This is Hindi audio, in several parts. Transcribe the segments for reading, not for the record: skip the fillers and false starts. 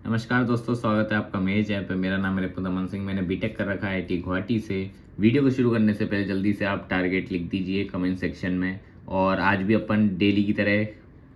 नमस्कार दोस्तों, स्वागत है आपका मेज ऐप पे। मेरा नाम है रिपुदमन सिंह। मैंने बीटेक कर रखा है टी गुवाहाटी से। वीडियो को शुरू करने से पहले जल्दी से आप टारगेट लिख दीजिए कमेंट सेक्शन में। और आज भी अपन डेली की तरह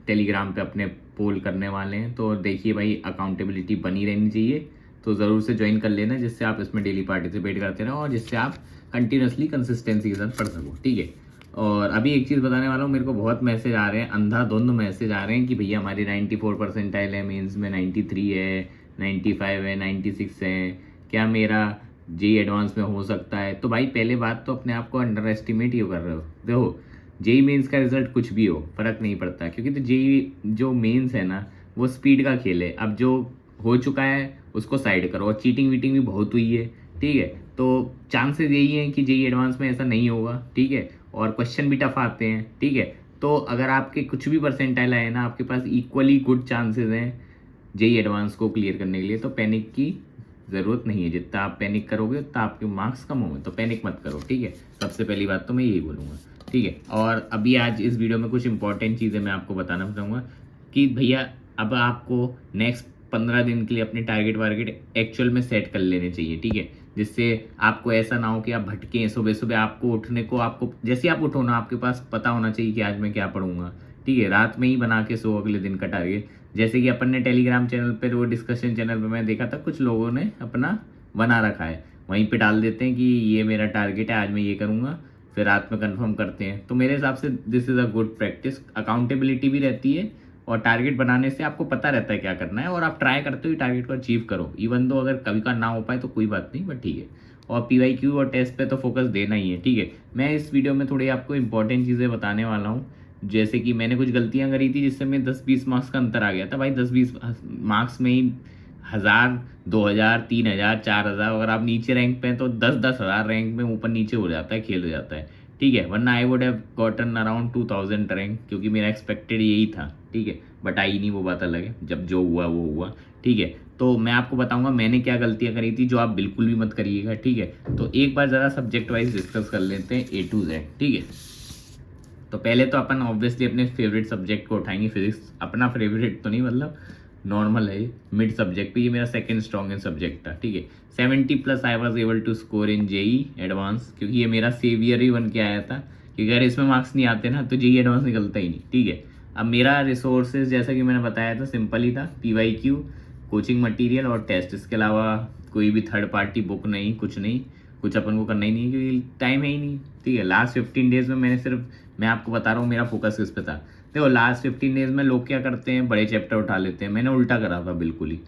टेलीग्राम पे अपने पोल करने वाले हैं, तो देखिए भाई, अकाउंटेबिलिटी बनी रहनी चाहिए, तो ज़रूर से ज्वाइन कर लेना, जिससे आप इसमें डेली पार्टिसिपेट करते रहो और जिससे आप कंटिन्यूसली कंसिस्टेंसी के साथ पढ़ सको। ठीक है। और अभी एक चीज़ बताने वाला हूँ, मेरे को बहुत मैसेज आ रहे हैं, अंधाधुंध मैसेज आ रहे हैं कि भैया हमारी 94 परसेंटाइल है, मेंस में 93 है, 95 है, 96 है, क्या मेरा जेई एडवांस में हो सकता है? तो भाई पहले बात तो अपने आप को अंडर एस्टिमेट ही कर रहे हो। देखो, जेई मेंस का रिजल्ट कुछ भी हो, फर्क नहीं पड़ता, क्योंकि तो जेई जो मेंस है ना, वो स्पीड का खेल है। अब जो हो चुका है उसको साइड करो, और चीटिंग वीटिंग भी बहुत हुई है। ठीक है, तो चांसेस यही हैं कि जेई एडवांस में ऐसा नहीं होगा। ठीक है, और क्वेश्चन भी टफ आते हैं। ठीक है, तो अगर आपके कुछ भी परसेंटाइल आए ना, आपके पास इक्वली गुड चांसेस हैं जेई एडवांस को क्लियर करने के लिए, तो पैनिक की ज़रूरत नहीं है। जितना आप पैनिक करोगे उतना आपके मार्क्स कम होंगे, तो पैनिक मत करो। ठीक है, सबसे पहली बात तो मैं यही बोलूँगा। ठीक है, और अभी आज इस वीडियो में कुछ इंपॉर्टेंट चीज़ें मैं आपको बताना चाहूँगा कि भैया अब आपको नेक्स्ट 15 दिन के लिए अपने टारगेट वारगेट एक्चुअल में सेट कर लेने चाहिए। ठीक है, जिससे आपको ऐसा ना हो कि आप भटके। सुबह सुबह आपको उठने को, आपको जैसे आप उठो ना, आपके पास पता होना चाहिए कि आज मैं क्या पढ़ूंगा। ठीक है, रात में ही बना के सो अगले दिन का टारगेट। जैसे कि अपन ने टेलीग्राम चैनल पर, वो डिस्कशन चैनल पर मैं देखा था, कुछ लोगों ने अपना बना रखा है, वहीं पे डाल देते हैं कि ये मेरा टारगेट है, आज मैं ये करूँगा, फिर रात में कंफर्म करते हैं। तो मेरे हिसाब से this is a good practice. Accountability भी रहती है, और टारगेट बनाने से आपको पता रहता है क्या करना है, और आप ट्राई करते हो टारगेट को अचीव करो। इवन दो अगर कभी का ना हो पाए तो कोई बात नहीं, बट ठीक है। और पीवाईक्यू और टेस्ट पे तो फोकस देना ही है। ठीक है, मैं इस वीडियो में थोड़ी आपको इंपॉर्टेंट चीज़ें बताने वाला हूँ। जैसे कि मैंने कुछ गलतियाँ करी थी, जिससे मैं 10-20 मार्क्स का अंतर आ गया था। भाई 10-20 मार्क्स में ही 1000, 2000, 3000, 4000, अगर आप नीचे रैंक पे हैं तो 10-10 हज़ार रैंक में ऊपर नीचे हो जाता है, खेल हो जाता है। ठीक है, वरना I would have gotten around 2000 rank, क्योंकि मेरा एक्सपेक्टेड यही था। ठीक है, बट आई नहीं, वो बात अलग है, जब जो हुआ वो हुआ। ठीक है, तो मैं आपको बताऊंगा मैंने क्या गलतियां करी थी, जो आप बिल्कुल भी मत करिएगा। ठीक है, तो एक बार ज़रा सब्जेक्ट वाइज डिस्कस कर लेते हैं A to Z। ठीक है, तो पहले तो अपन ऑब्वियसली अपने फेवरेट सब्जेक्ट को उठाएंगे, फिजिक्स। अपना फेवरेट तो नहीं, मतलब नॉर्मल है, मिड सब्जेक्ट पे। ये मेरा सेकंड स्ट्रॉन्गेस्ट सब्जेक्ट था। ठीक है, 70+ I was able to score in JEE advance, क्योंकि ये मेरा सेवियर ही बन के आया था, क्योंकि अगर इसमें मार्क्स नहीं आते ना तो जेई एडवांस निकलता ही नहीं। ठीक है, अब मेरा रिसोर्सेज जैसा कि मैंने बताया था सिंपल ही था, पीवाईक्यू, कोचिंग मटेरियल और टेस्ट। इसके अलावा कोई भी थर्ड पार्टी बुक नहीं, कुछ नहीं, कुछ अपन को करना ही नहीं, क्योंकि टाइम है ही नहीं। ठीक है, लास्ट 15 डेज में मैंने सिर्फ, मैं आपको बता रहा हूँ मेरा फोकस किस पे था। देखो, लास्ट 15 डेज में लोग क्या करते हैं, बड़े चैप्टर उठा लेते हैं। मैंने उल्टा करा था बिल्कुल ही।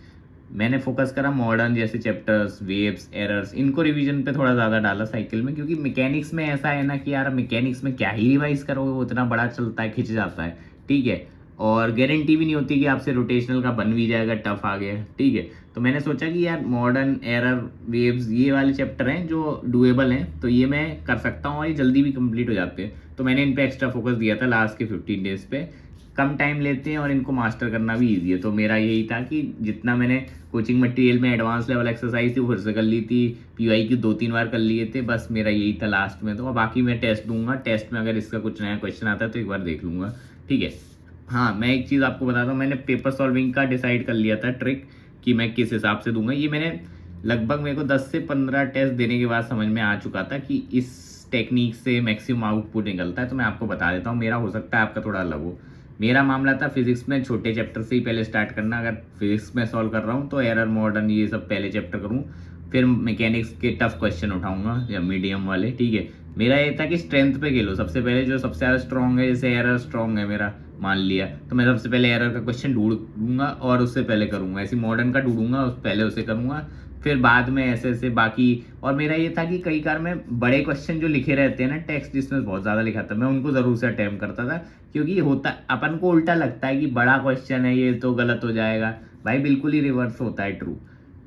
मैंने फोकस करा मॉडर्न जैसे चैप्टर्स, वेव्स, एरर्स, इनको रिवीजन पे थोड़ा ज़्यादा डाला साइकिल में, क्योंकि मैकेनिक्स में ऐसा है ना कि यार मैकेनिक्स में क्या ही रिवाइज करोगे, वो इतना बड़ा चलता है, खिंच जाता है। ठीक है, और गारंटी भी नहीं होती कि आपसे रोटेशनल का बन भी जाएगा, टफ आ गया। ठीक है, तो मैंने सोचा कि यार मॉडर्न, एरर, वेव्स, ये वाले चैप्टर हैं जो डुएबल हैं, तो ये मैं कर सकता हूँ और ये जल्दी भी कंप्लीट हो जाते हैं। तो मैंने इन पे एक्स्ट्रा फोकस दिया था लास्ट के 15 डेज पे। कम टाइम लेते हैं और इनको मास्टर करना भी ईजी है। तो मेरा यही था कि जितना मैंने कोचिंग मटेरियल में एडवांस लेवल एक्सरसाइज थी वो फिर से कर ली थी, पीवाईक्यू 2-3 बार कर लिए थे, बस मेरा यही था लास्ट में। तो बाकी मैं टेस्ट दूंगा, टेस्ट में अगर इसका कुछ नया क्वेश्चन आता है तो एक बार देख लूंगा। ठीक है, हाँ, मैं एक चीज़ आपको बताता हूँ, मैंने पेपर सॉल्विंग का डिसाइड कर लिया था ट्रिक, कि मैं किस हिसाब से दूंगा। ये मैंने लगभग, मेरे को 10 से 15 टेस्ट देने के बाद समझ में आ चुका था कि इस टेक्निक से मैक्सिमम आउटपुट निकलता है। तो मैं आपको बता देता हूँ, मेरा हो सकता है आपका थोड़ा अलग हो। मेरा मामला था फिजिक्स में छोटे चैप्टर से ही पहले स्टार्ट करना। अगर फिजिक्स में सॉल्व कर रहा हूँ तो एरर, मॉडर्न, ये सब पहले चैप्टर करूँ, फिर मैकेनिक्स के टफ क्वेश्चन उठाऊंगा या मीडियम वाले। ठीक है, मेरा ये था कि स्ट्रेंथ पे खेलो, सबसे पहले जो सबसे ज़्यादा स्ट्रॉन्ग है, जैसे एरर स्ट्रॉन्ग है मेरा, मान लिया, तो मैं सबसे पहले एरर का क्वेश्चन ढूंढूंगा और उससे पहले करूंगा। ऐसे मॉडर्न का ढूंढूंगा, उस पहले उसे करूंगा, फिर बाद में ऐसे ऐसे बाकी। और मेरा ये था कि कई बार मैं बड़े क्वेश्चन जो लिखे रहते हैं ना टेक्स्ट, जिसमें बहुत ज़्यादा लिखा था, मैं उनको ज़रूर से अटेम्प्ट करता था, क्योंकि होता, अपन को उल्टा लगता है कि बड़ा क्वेश्चन है ये तो गलत हो जाएगा। भाई बिल्कुल ही रिवर्स होता है, ट्रू।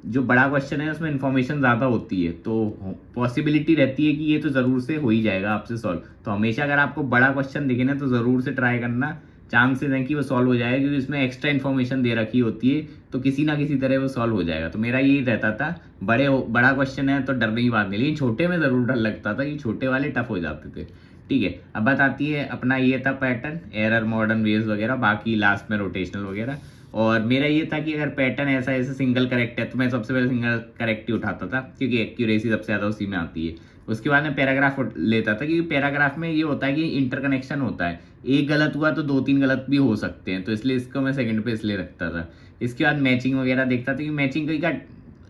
जो बड़ा क्वेश्चन है उसमें इन्फॉर्मेशन ज़्यादा होती है, तो पॉसिबिलिटी रहती है कि ये तो ज़रूर से हो ही जाएगा आपसे सॉल्व। तो हमेशा अगर आपको बड़ा क्वेश्चन दिखे ना तो ज़रूर से ट्राई करना, चांसेस हैं कि वो सॉल्व हो जाएगा, क्योंकि इसमें एक्स्ट्रा इन्फॉर्मेशन दे रखी होती है, तो किसी ना किसी तरह वो सॉल्व हो जाएगा। तो मेरा यही रहता था, बड़ा क्वेश्चन है तो डरने की बात नहीं, लेकिन छोटे में ज़रूर डर लगता था कि छोटे वाले टफ हो जाते थे। ठीक है, अब बात आती है, अपना ये था पैटर्न, एरर, मॉडर्न, वेव्स वगैरह, बाकी लास्ट में रोटेशनल वगैरह। और मेरा ये था कि अगर पैटर्न ऐसा ऐसे सिंगल करेक्ट है तो मैं सबसे पहले सिंगल करेक्ट ही उठाता था, क्योंकि एक्यूरेसी सबसे ज़्यादा उसी में आती है। उसके बाद मैं पैराग्राफ लेता था, क्योंकि पैराग्राफ में ये होता है कि इंटरकनेक्शन होता है, एक गलत हुआ तो 2-3 गलत भी हो सकते हैं, तो इसलिए इसको मैं सेकंड पे इसलिए रखता था। इसके बाद मैचिंग वगैरह देखता था कि मैचिंग कई का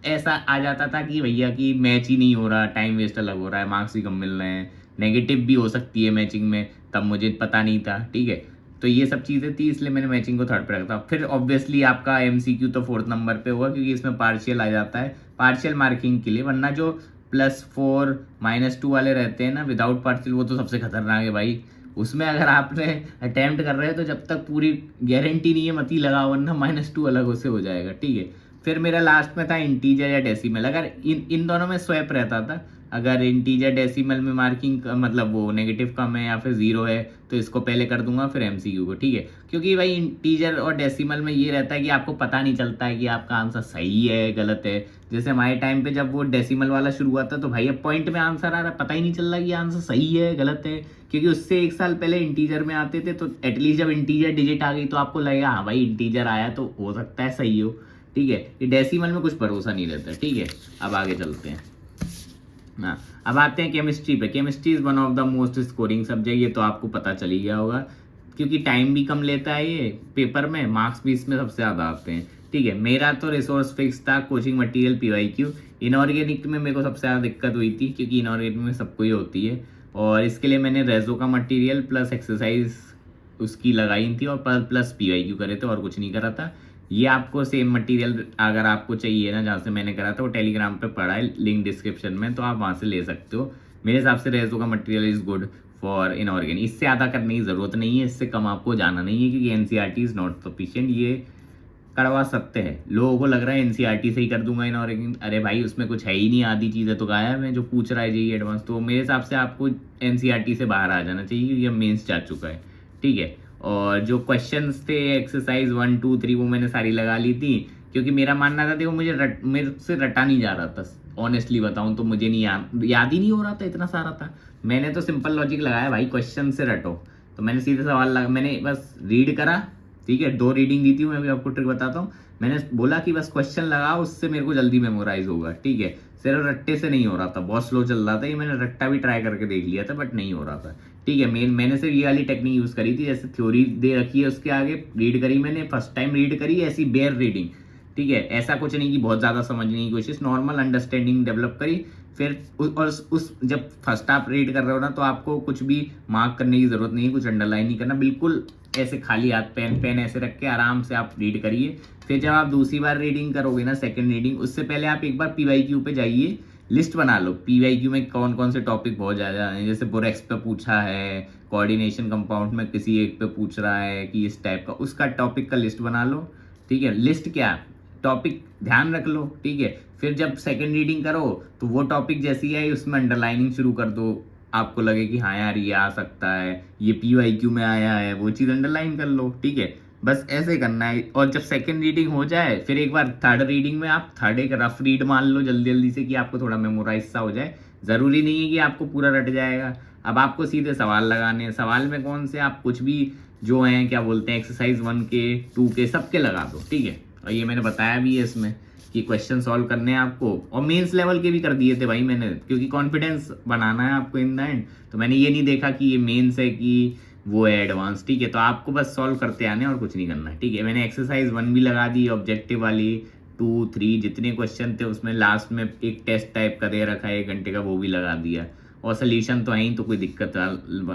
ऐसा आ जाता था कि भैया कि मैच ही नहीं हो रहा, टाइम वेस्ट अलग हो रहा है, मार्क्स भी कम मिल रहे हैं, नेगेटिव भी हो सकती है मैचिंग में, तब मुझे पता नहीं था, ठीक है। तो ये सब चीज़ें थी, इसलिए मैंने मैचिंग को थर्ड पे रखा। फिर ऑब्वियसली आपका एमसीक्यू तो फोर्थ नंबर पे होगा, क्योंकि इसमें पार्शियल आ जाता है, पार्शियल मार्किंग के लिए। वरना जो +4 -2 वाले रहते हैं ना विदाउट पार्शियल, वो तो सबसे खतरनाक है भाई। उसमें अगर आपने अटेम्प्ट कर रहे हो तो जब तक पूरी गारंटी नहीं है मत ही लगाओ, वरना -2 अलग से हो जाएगा, ठीक है। फिर मेरा लास्ट में था इंटीजर या डेसिमल। अगर इन दोनों में स्वैप रहता था, अगर इंटीजर डेसिमल में मार्किंग मतलब वो नेगेटिव कम है या फिर 0 है तो इसको पहले कर दूंगा फिर एमसीक्यू को, ठीक है। क्योंकि भाई इंटीजर और डेसिमल में ये रहता है कि आपको पता नहीं चलता है कि आपका आंसर सही है गलत है। जैसे हमारे टाइम पे जब वो डेसिमल वाला शुरू हुआ था तो भाई अब पॉइंट में आंसर आ रहा है, पता ही नहीं चल रहा कि आंसर सही है गलत है, क्योंकि उससे 1 साल पहले इंटीजर में आते थे। तो एटलीस्ट जब इंटीजर डिजिट आ गई तो आपको लगेगा हाँ भाई इंटीजर आया तो हो सकता है सही हो, ठीक है। ये डेसिमल में कुछ भरोसा नहीं रहता, ठीक है। अब आगे चलते हैं। हाँ, अब आते हैं केमिस्ट्री पे। Chemistry is one of the most scoring subject, ये तो आपको पता चल ही गया होगा, क्योंकि टाइम भी कम लेता है ये पेपर में, मार्क्स भी इसमें सबसे ज़्यादा आते हैं, ठीक है। मेरा तो रिसोर्स फिक्स था, कोचिंग मटेरियल PYQ। इनऑर्गेनिक में मेरे को सबसे ज़्यादा दिक्कत हुई थी, क्योंकि इनऑर्गेनिक में सबको ही होती है, और इसके लिए मैंने रेजो का मटेरियल प्लस एक्सरसाइज उसकी लगाई थी और प्लस PYQ करे थे, और कुछ नहीं करा था। ये आपको सेम मटेरियल अगर आपको चाहिए ना, जहाँ से मैंने करा था वो टेलीग्राम पे पड़ा है, लिंक डिस्क्रिप्शन में, तो आप वहाँ से ले सकते हो। मेरे हिसाब से रेजो का material is good for inorganic. इससे ज़्यादा करने की ज़रूरत नहीं है, इससे कम आपको जाना नहीं है, क्योंकि NCERT इज़ नॉट सफिशिएंट। ये कड़वा सत्य है। लोगों को लग रहा है NCERT से ही कर दूंगा इनऑर्गेनिक, अरे भाई उसमें कुछ है ही नहीं, आधी चीज़ें तो गायब है जो पूछ रहा है JEE एडवांस। तो मेरे हिसाब से आपको NCERT से बाहर आ जाना चाहिए, क्योंकि अब मेंस जा चुका है, ठीक है। और जो क्वेश्चंस थे एक्सरसाइज 1 2 3 वो मैंने सारी लगा ली थी, क्योंकि मेरा मानना था, देखो मेरे से रटा नहीं जा रहा था, ऑनेस्टली बताऊं तो मुझे नहीं याद ही नहीं हो रहा था, इतना सारा था। मैंने तो सिंपल लॉजिक लगाया भाई, क्वेश्चन से रटो। तो मैंने सीधे सवाल लगा, मैंने बस रीड करा, ठीक है। 2 रीडिंग दी थी, मैं भी आपको ट्रिक बताता हूँ। मैंने बोला कि बस क्वेश्चन लगाओ, उससे मेरे को जल्दी मेमोराइज होगा, ठीक है। सिर्फ रट्टे से नहीं हो रहा था, बहुत स्लो चल रहा था ये। मैंने रट्टा भी ट्राई करके देख लिया था, बट नहीं हो रहा था, ठीक है। मैंने सिर्फ ये वाली टेक्निक यूज़ करी थी, जैसे थ्योरी दे रखी है उसके आगे रीड करी, मैंने फर्स्ट टाइम रीड करी ऐसी बेयर रीडिंग, ठीक है। ऐसा कुछ नहीं कि बहुत ज़्यादा समझने की कोशिश, नॉर्मल अंडरस्टैंडिंग डेवलप करी। फिर उस जब फर्स्ट आप रीड कर रहे हो ना, तो आपको कुछ भी मार्क करने की ज़रूरत नहीं है, कुछ अंडरलाइन नहीं करना, बिल्कुल ऐसे खाली हाथ पेन ऐसे रख के आराम से आप रीड करिए। फिर जब आप दूसरी बार रीडिंग करोगे ना, सेकंड रीडिंग, उससे पहले आप एक बार PYQ पे जाइए, लिस्ट बना लो PYQ में कौन कौन से टॉपिक बहुत ज़्यादा हैं। जैसे बोरेक्स पे पूछा है, कोऑर्डिनेशन कंपाउंड में किसी एक पे पूछ रहा है कि इस टाइप का, उसका टॉपिक का लिस्ट बना लो, ठीक है। लिस्ट क्या, टॉपिक ध्यान रख लो, ठीक है। फिर जब सेकंड रीडिंग करो तो वो टॉपिक जैसी है उसमें अंडरलाइनिंग शुरू कर दो, आपको लगे कि हाँ यार ये आ सकता है, ये PYQ में आया है, वो चीज़ अंडरलाइन कर लो, ठीक है। बस ऐसे करना है। और जब सेकंड रीडिंग हो जाए, फिर एक बार थर्ड रीडिंग में आप थर्ड एक रफ रीड मान लो जल्दी जल्दी से, कि आपको थोड़ा मेमोराइज सा हो जाए। ज़रूरी नहीं है कि आपको पूरा रट जाएगा। अब आपको सीधे सवाल लगाने हैं, सवाल में कौन से, आप कुछ भी जो हैं क्या बोलते हैं एक्सरसाइज 1 के 2 के सबके लगा दो, ठीक है। और ये मैंने बताया भी है इसमें कि क्वेश्चन सॉल्व करने हैं आपको, और मेंस लेवल के भी कर दिए थे भाई मैंने, क्योंकि कॉन्फिडेंस बनाना है आपको इन द एंड। तो मैंने ये नहीं देखा कि ये मेंस है कि वो है एडवांस, ठीक है। तो आपको बस सॉल्व करते आने और कुछ नहीं करना है, ठीक है। मैंने एक्सरसाइज 1 भी लगा दी, ऑब्जेक्टिव वाली 2 3 जितने क्वेश्चन थे उसमें लास्ट में एक टेस्ट टाइप का दे रखा है 1 घंटे का, वो भी लगा दिया। और सोल्यूशन तो है ही, तो कोई दिक्कत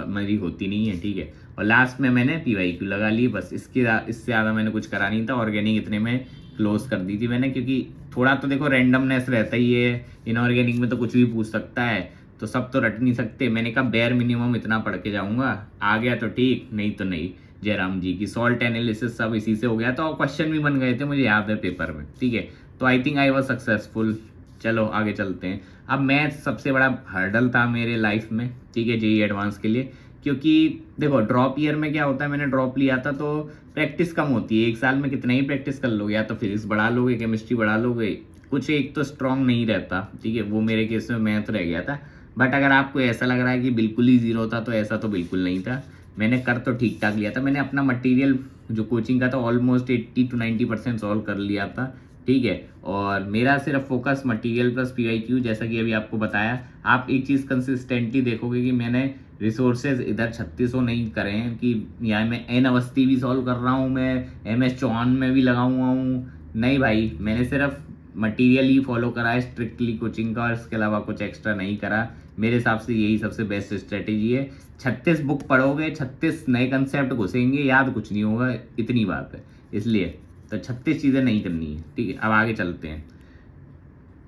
मेरी होती नहीं है, ठीक है। और लास्ट में मैंने PYQ लगा ली, बस इससे ज़्यादा मैंने कुछ करा नहीं था। ऑर्गेनिक इतने में क्लोज कर दी थी मैंने, क्योंकि थोड़ा तो देखो रैंडमनेस रहता ही है, इनऑर्गेनिक में तो कुछ भी पूछ सकता है, तो सब तो रट नहीं सकते। मैंने कहा बेयर मिनिमम इतना पढ़ के जाऊंगा, आ गया तो ठीक, नहीं तो नहीं। जयराम जी की सॉल्ट एनालिसिस सब इसी से हो गया था, और क्वेश्चन भी बन गए थे मुझे याद है पेपर में, ठीक है। तो I think I was successful. चलो आगे चलते हैं। अब मैथ्स सबसे बड़ा हर्डल था मेरे लाइफ में, ठीक है, JEE एडवांस के लिए। क्योंकि देखो ड्रॉप ईयर में क्या होता है, मैंने ड्रॉप लिया था तो प्रैक्टिस कम होती है, 1 साल में कितना ही प्रैक्टिस कर लोगे, या तो फिजिक्स बढ़ा लोगे, केमिस्ट्री बढ़ा लोगे, कुछ एक तो स्ट्रॉन्ग नहीं रहता, ठीक है। वो मेरे केस में मैथ रह गया था। बट अगर आपको ऐसा लग रहा है कि बिल्कुल ही जीरो था, तो ऐसा तो बिल्कुल नहीं था। मैंने कर तो ठीक ठाक लिया था। मैंने अपना मटेरियल जो कोचिंग का था ऑलमोस्ट 80 to 90% सॉल्व कर लिया था, ठीक है। और मेरा सिर्फ फोकस मटेरियल प्लस PYQ, जैसा कि अभी आपको बताया। आप एक चीज़ कंसिस्टेंटली देखोगे कि मैंने रिसोर्सेज इधर 3600 नहीं करे हैं कि यहाँ मैं एन अवस्थी भी सॉल्व कर रहा हूँ, मैं MS चौहान में भी लगा हुआ हूँ। नहीं भाई, मैंने सिर्फ मटेरियल ही फॉलो करा है स्ट्रिक्टली कोचिंग का, और इसके अलावा कुछ एक्स्ट्रा नहीं करा। मेरे हिसाब से यही सबसे बेस्ट स्ट्रेटेजी है। 36 बुक पढ़ोगे, 36 नए कंसेप्ट घुसेंगे, याद कुछ नहीं होगा, इतनी बात है। इसलिए तो 36 चीज़ें नहीं करनी है, ठीक है। अब आगे चलते हैं।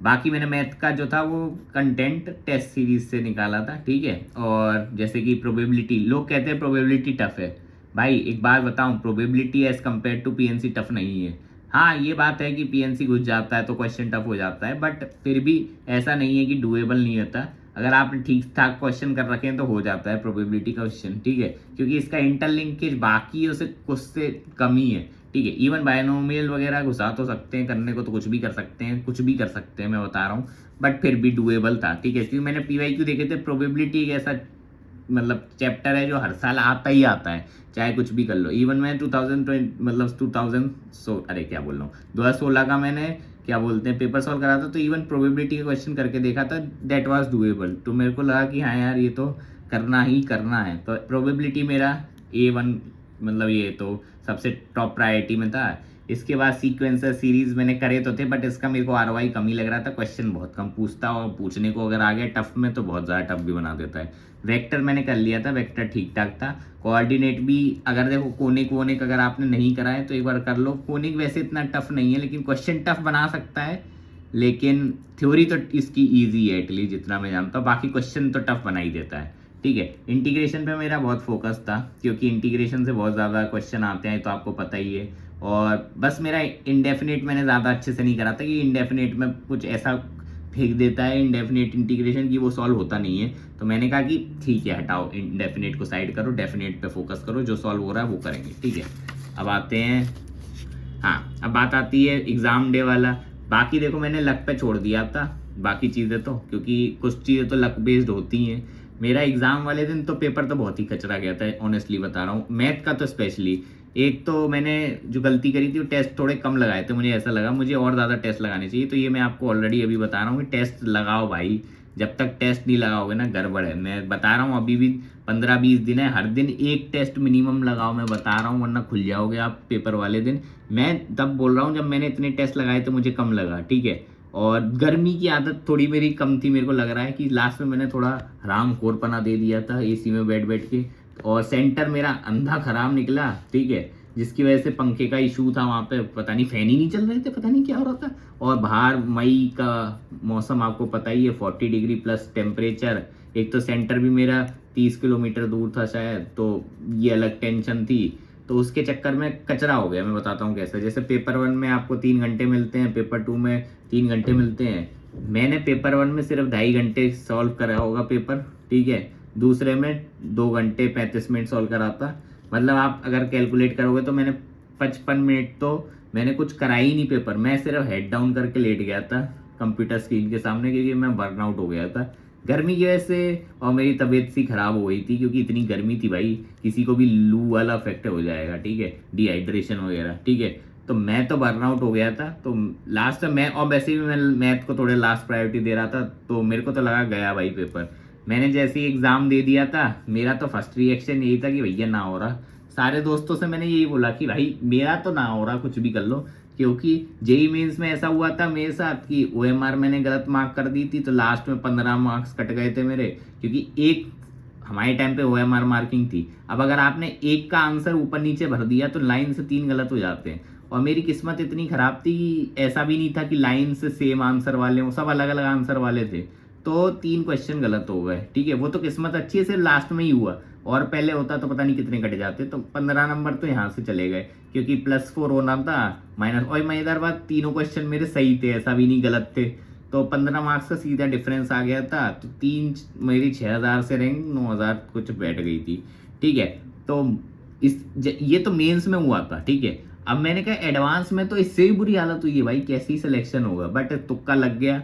बाकी मैंने मैथ का जो था वो कंटेंट टेस्ट सीरीज से निकाला था, ठीक है। और जैसे कि प्रोबेबिलिटी, लोग कहते हैं प्रोबेबिलिटी टफ है। भाई एक बात बताऊं, probability as compare to PNC tough नहीं है। हाँ ये बात है कि PNC घुस जाता है तो क्वेश्चन टफ हो जाता है, बट फिर भी ऐसा नहीं है कि डुएबल नहीं होता। अगर आपने ठीक ठाक क्वेश्चन कर रखे हैं तो हो जाता है प्रोबेबिलिटी का क्वेश्चन, ठीक है। क्योंकि इसका इंटरलिंकेज बाकी से कुछ से कम ही है, ठीक है। इवन बायनोमियल वगैरह घुसा तो सकते हैं, करने को तो कुछ भी कर सकते हैं, कुछ भी कर सकते हैं, मैं बता रहा हूँ। बट फिर भी डुएबल था, ठीक है। क्योंकि मैंने PYQ देखे थे, प्रोबेबिलिटी एक ऐसा मतलब चैप्टर है जो हर साल आता ही आता है, चाहे कुछ भी कर लो। इवन मैं 2020 मतलब 2000 अरे क्या बोल रहा हूँ, 2016 का मैंने क्या बोलते हैं पेपर सॉल्व करा था, तो इवन प्रोबेबिलिटी का क्वेश्चन करके देखा था, दैट वाज डुएबल। तो मेरे को लगा कि हाँ यार ये तो करना ही करना है। तो प्रोबेबिलिटी मेरा A1 मतलब ये तो सबसे टॉप प्रायोरिटी में था। इसके बाद सीक्वेंसर सीरीज मैंने करे तो थे, बट इसका मेरे को ROI कम ही लग रहा था। क्वेश्चन बहुत कम पूछता, और पूछने को अगर आ गया टफ में तो बहुत ज़्यादा टफ भी बना देता है। वेक्टर मैंने कर लिया था, वेक्टर ठीक ठाक था। कोऑर्डिनेट भी अगर देखो, कोनिक वोनिक अगर आपने नहीं करा है तो एक बार कर लो। कोनिक वैसे इतना टफ नहीं है, लेकिन क्वेश्चन टफ बना सकता है। लेकिन थ्योरी तो इसकी ईजी है एटलीस्ट, जितना मैं जानता हूँ। बाकी क्वेश्चन तो टफ बना ही देता है, ठीक है। इंटीग्रेशन पे मेरा बहुत फोकस था, क्योंकि इंटीग्रेशन से बहुत ज़्यादा क्वेश्चन आते हैं, तो आपको पता ही है। और बस मेरा इंडेफिनेट मैंने ज़्यादा अच्छे से नहीं करा था, कि इंडेफिनेट में कुछ ऐसा फेंक देता है इंडेफिनेट इंटीग्रेशन की वो सॉल्व होता नहीं है। तो मैंने कहा कि ठीक है, हटाओ इंडेफिनेट को साइड करो, डेफिनेट पे फोकस करो, जो सॉल्व हो रहा है वो करेंगे, ठीक है। अब आते हैं, हाँ अब बात आती है एग्ज़ाम डे वाला। बाकी देखो मैंने लक पे छोड़ दिया था बाकी चीज़ें तो, क्योंकि कुछ चीज़ें तो लक बेस्ड होती हैं। मेरा एग्ज़ाम वाले दिन तो पेपर तो बहुत ही कचरा गया था, ऑनेस्टली बता रहा हूँ। मैथ का तो स्पेशली, एक तो मैंने जो गलती करी थी वो टेस्ट थोड़े कम लगाए थे। मुझे ऐसा लगा मुझे और ज़्यादा टेस्ट लगाने चाहिए। तो ये मैं आपको ऑलरेडी अभी बता रहा हूँ कि टेस्ट लगाओ भाई। जब तक टेस्ट नहीं लगाओगे ना गड़बड़ है। मैं बता रहा हूँ अभी भी 15-20 दिन है, हर दिन एक टेस्ट मिनिमम लगाओ, मैं बता रहा हूँ, वरना खुल जाओगे आप पेपर वाले दिन। मैं तब बोल रहा हूँ जब मैंने इतने टेस्ट लगाए तो मुझे कम लगा, ठीक है। और गर्मी की आदत थोड़ी मेरी कम थी, मेरे को लग रहा है कि लास्ट में मैंने थोड़ा हरामखोरपना दे दिया था AC में बैठ बैठ के। और सेंटर मेरा अंधा खराब निकला, ठीक है, जिसकी वजह से पंखे का इशू था वहाँ पे, पता नहीं फैन ही नहीं चल रहे थे, पता नहीं क्या हो रहा था। और बाहर मई का मौसम आपको पता ही है, 40 डिग्री प्लस टेम्परेचर। एक तो सेंटर भी मेरा 30 किलोमीटर दूर था शायद, तो ये अलग टेंशन थी। तो उसके चक्कर में कचरा हो गया। मैं बताता हूँ कैसे। जैसे पेपर 1 में आपको 3 घंटे मिलते हैं, पेपर 2 में 3 घंटे मिलते हैं। मैंने पेपर 1 में सिर्फ 2.5 घंटे सॉल्व करा होगा पेपर, ठीक है। दूसरे में 2 घंटे 35 मिनट सॉल्व करा था। मतलब आप अगर कैलकुलेट करोगे तो मैंने 55 मिनट तो मैंने कुछ करा ही नहीं पेपर। मैं सिर्फ हेड डाउन करके लेट गया था कंप्यूटर स्क्रीन के सामने, क्योंकि मैं बर्नआउट हो गया था गर्मी की वजह से। और मेरी तबीयत सी खराब हो गई थी, क्योंकि इतनी गर्मी थी भाई, किसी को भी लू वाला इफेक्ट हो जाएगा, ठीक है, डिहाइड्रेशन वगैरह, ठीक है। तो मैं तो बर्नआउट हो गया था। तो लास्ट में मैं, और वैसे भी मैं मैथ को थोड़े लास्ट प्रायोरिटी दे रहा था, तो मेरे को तो लगा गया भाई पेपर। मैंने जैसे ही एग्ज़ाम दे दिया था, मेरा तो फर्स्ट रिएक्शन यही था कि भैया ना हो रहा। सारे दोस्तों से मैंने यही बोला कि भाई मेरा तो ना हो रहा, कुछ भी कर लो। क्योंकि JEE मेंस में ऐसा हुआ था मेरे साथ कि OMR मैंने गलत मार्क कर दी थी, तो लास्ट में 15 मार्क्स कट गए थे मेरे, क्योंकि एक हमारे टाइम पे OMR मार्किंग थी। अब अगर आपने एक का आंसर ऊपर नीचे भर दिया तो लाइन से 3 गलत हो जाते हैं। और मेरी किस्मत इतनी खराब थी कि ऐसा भी नहीं था कि लाइन से सेम आंसर वाले हों, सब अलग अलग आंसर वाले थे। तो 3 क्वेश्चन गलत हो गए, ठीक है। वो तो किस्मत अच्छी है, सिर्फ लास्ट में ही हुआ, और पहले होता तो पता नहीं कितने कट जाते। तो 15 नंबर तो यहाँ से चले गए, क्योंकि +4 होना था माइनस। और मजेदार बात, तीनों क्वेश्चन मेरे सही थे, ऐसा भी नहीं गलत थे। तो 15 मार्क्स का सीधा डिफरेंस आ गया था। तो 3 मेरी 6000 से रैंक 9000 कुछ बैठ गई थी, ठीक है। तो ये तो मेंस में हुआ था, ठीक है। अब मैंने कहा एडवांस में तो इससे भी बुरी हालत हुई है भाई, कैसी सिलेक्शन होगा। बट तुक्का लग गया,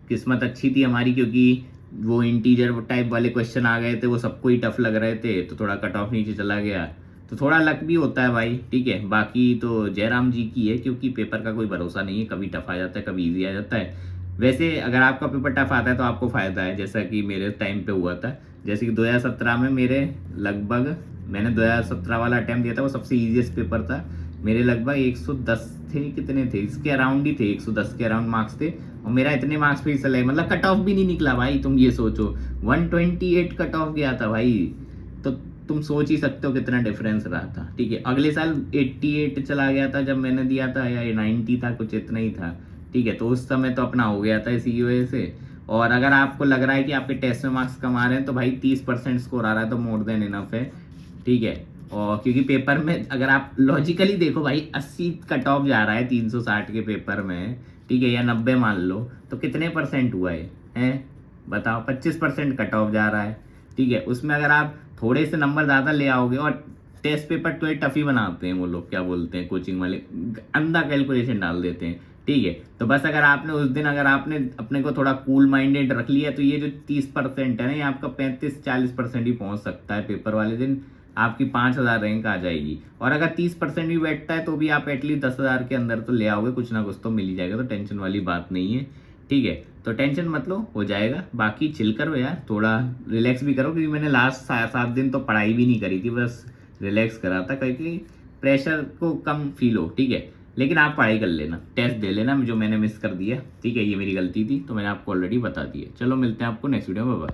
किस्मत अच्छी थी हमारी, क्योंकि वो इंटीजर टाइप वाले क्वेश्चन आ गए थे, वो सबको ही टफ लग रहे थे, तो थोड़ा कट ऑफ नीचे चला गया। तो तो थोड़ा लक भी होता है भाई, ठीक है। बाकी तो जयराम जी की है, क्योंकि पेपर का कोई भरोसा नहीं है, कभी टफ आ जाता है कभी ईजी आ जाता है। वैसे अगर आपका पेपर टफ आता है तो आपको फ़ायदा है, जैसा कि मेरे टाइम पे हुआ था। जैसे कि 2017 में मेरे लगभग, मैंने 2017 वाला अटैम्प्ट दिया था, वो सबसे ईजीएस्ट पेपर था। मेरे लगभग 110 थे, कितने थे, इसके अराउंड ही थे, 110 के अराउंड मार्क्स थे। और मेरा इतने मार्क्स पे ही चला है, मतलब कट ऑफ भी नहीं निकला भाई, तुम ये सोचो 128 कट ऑफ गया था भाई। तो तुम सोच ही सकते हो कितना डिफरेंस रहा था, ठीक है। अगले साल 88 चला गया था जब मैंने दिया था, या 90 था, कुछ इतना ही था, ठीक है। तो उस समय तो अपना हो गया था इसी की वजह से। और अगर आपको लग रहा है कि आपके टेस्ट में मार्क्स कम आ रहे हैं तो भाई 30% स्कोर आ रहा है तो मोर देन इनफ है, ठीक है। और क्योंकि पेपर में अगर आप लॉजिकली देखो भाई, 80 कट ऑफ जा रहा है 360 के पेपर में, ठीक है, या 90 मान लो, तो कितने परसेंट हुआ है बताओ, 25% कट ऑफ जा रहा है, ठीक है। उसमें अगर आप थोड़े से नंबर ज़्यादा ले आओगे, और टेस्ट पेपर तो ये टफ ही बनाते हैं वो लोग, क्या बोलते हैं कोचिंग वाले, अंधा कैलकुलेशन डाल देते हैं, ठीक है। तो बस अगर आपने उस दिन, अगर आपने अपने को थोड़ा कूल माइंडेड रख लिया, तो ये जो 30% है ना, ये आपका 35-40% ही पहुंच सकता है। पेपर वाले दिन आपकी 5,000 रैंक आ जाएगी। और अगर 30% भी बैठता है तो भी आप एटलीस्ट 10,000 के अंदर तो ले आओगे, कुछ ना कुछ तो मिल ही जाएगा, तो टेंशन वाली बात नहीं है, ठीक है। तो टेंशन मत लो, हो जाएगा। बाकी चिल करो यार, थोड़ा रिलैक्स भी करो, क्योंकि मैंने लास्ट 7 दिन तो पढ़ाई भी नहीं करी थी, बस रिलैक्स करा था, क्योंकि प्रेशर को कम फील हो, ठीक है। लेकिन आप पढ़ाई कर लेना, टेस्ट दे लेना, जो मैंने मिस कर दिया, ठीक है, ये मेरी गलती थी, तो मैंने आपको ऑलरेडी बता दिया। चलो मिलते हैं आपको नेक्स्ट वीडियो में, बाय।